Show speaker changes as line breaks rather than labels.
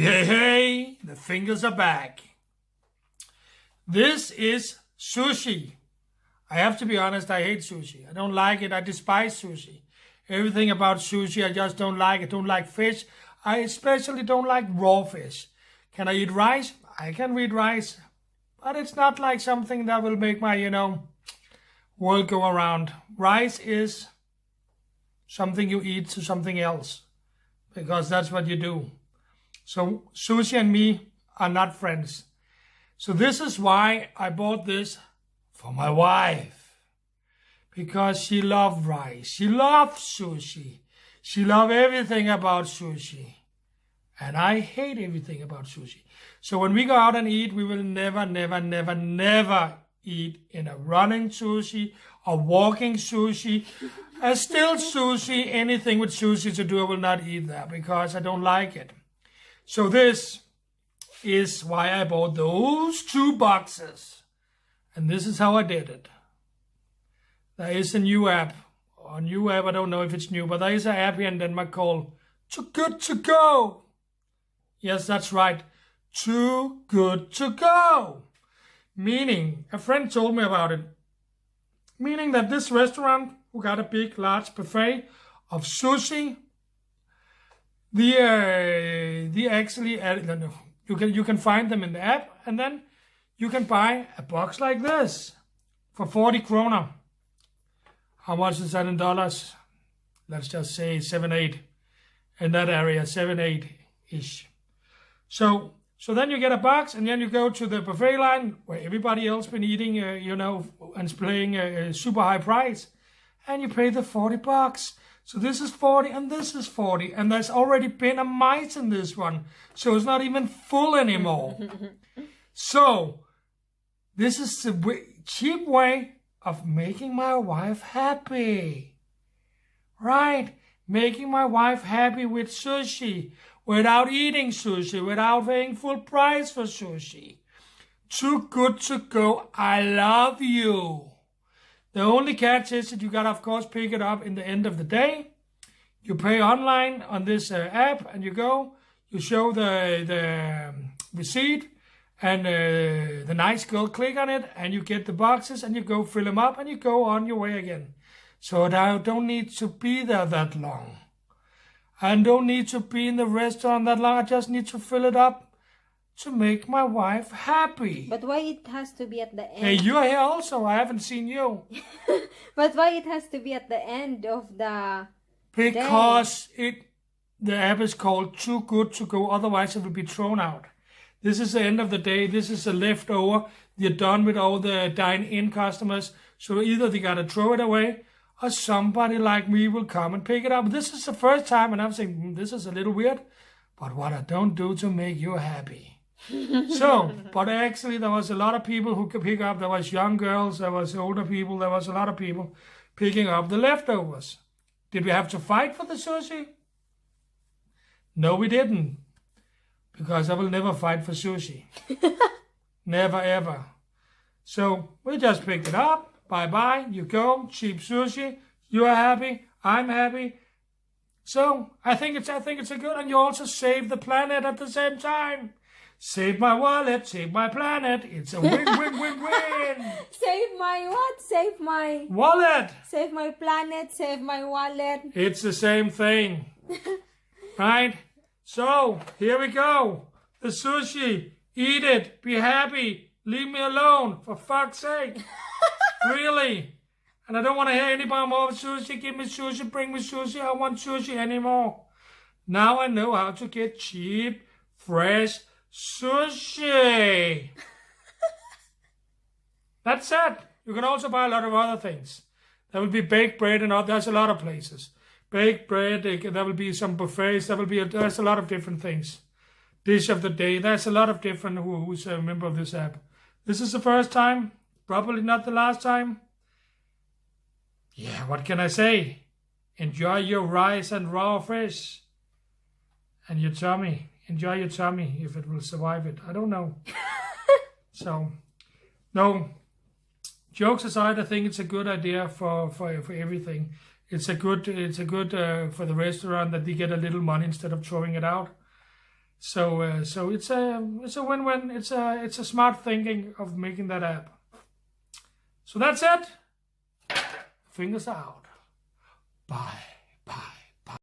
Hey, the fingers are back. This is sushi. I have to be honest, I hate sushi. I don't like it. I despise sushi. Everything about sushi, I just don't like. I don't like fish. I especially don't like raw fish. Can I eat rice? I can eat rice. But it's not like something that will make my, world go around. Rice is something you eat to something else. Because that's what you do. So sushi and me are not friends. So this is why I bought this for my wife. Because she loved rice. She loved sushi. She loved everything about sushi. And I hate everything about sushi. So when we go out and eat, we will never, never, never, never eat in a running sushi or walking sushi. A still sushi, anything with sushi to do, I will not eat there because I don't like it. So this is why I bought those 2 boxes. And this is how I did it. There is a new app. Or new app, I don't know if it's new, but there is an app here in Denmark called Too Good To Go. Yes, that's right. Too Good To Go. Meaning, a friend told me about it. Meaning that this restaurant, who got a big, large buffet of sushi, you can find them in the app, and then you can buy a box like this for 40 kroner. How much is that in dollars? Let's just say 7-8 in that area, 7-8-ish. So then you get a box, and then you go to the buffet line where everybody else been eating, and paying a super high price, and you pay the 40 bucks. So this is 40 and this is 40, and there's already been a mice in this one, so it's not even full anymore. So this is the cheap way of making my wife happy. Right? Making my wife happy with sushi, without eating sushi, without paying full price for sushi. Too Good To Go. I love you. The only catch is that you gotta, of course, pick it up in the end of the day. You pay online on this app, and you go. You show the receipt, and the nice girl click on it, and you get the boxes, and you go fill them up, and you go on your way again. So I don't need to be there that long. I don't need to be in the restaurant that long. I just need to fill it up to make my wife happy.
But why it has to be at the end?
Hey, you're here also. I haven't seen you.
But why it has to be at the end of the
Because the app is called Too Good To Go. Otherwise, it will be thrown out. This is the end of the day. This is a leftover. You're done with all the dine-in customers. So either they got to throw it away, or somebody like me will come and pick it up. This is the first time, and I'm saying, this is a little weird, but what I don't do to make you happy. But actually there was a lot of people who could pick up. There was young girls, there was older people, there was a lot of people picking up the leftovers. Did we have to fight for the sushi? No, we didn't. Because I will never fight for sushi. Never, ever. So we just picked it up. Bye-bye. You go. Cheap sushi. You are happy. I'm happy. So I think it's a good, and you also save the planet at the same time. Save my wallet, save my planet. It's a win-win-win-win.
Save my what? Save my
wallet.
Save my planet, save my wallet.
It's the same thing. Right? So, here we go. The sushi. Eat it. Be happy. Leave me alone. For fuck's sake. Really. And I don't want to hear any more of sushi. Give me sushi. Bring me sushi. I want sushi anymore. Now I know how to get cheap, fresh sushi. That's it. You can also buy a lot of other things. There will be baked bread and all. There's a lot of places. Baked bread. There will be some buffets. There's a lot of different things. Dish of the day. There's a lot of different who's a member of this app. This is the first time. Probably not the last time. Yeah, what can I say? Enjoy your rice and raw fish. And your tummy. Enjoy your tummy if it will survive it. I don't know. So, no. Jokes aside, I think it's a good idea for everything. It's a good for the restaurant that they get a little money instead of throwing it out. So it's a win-win. It's a smart thinking of making that app. So that's it. Fingers out. Bye.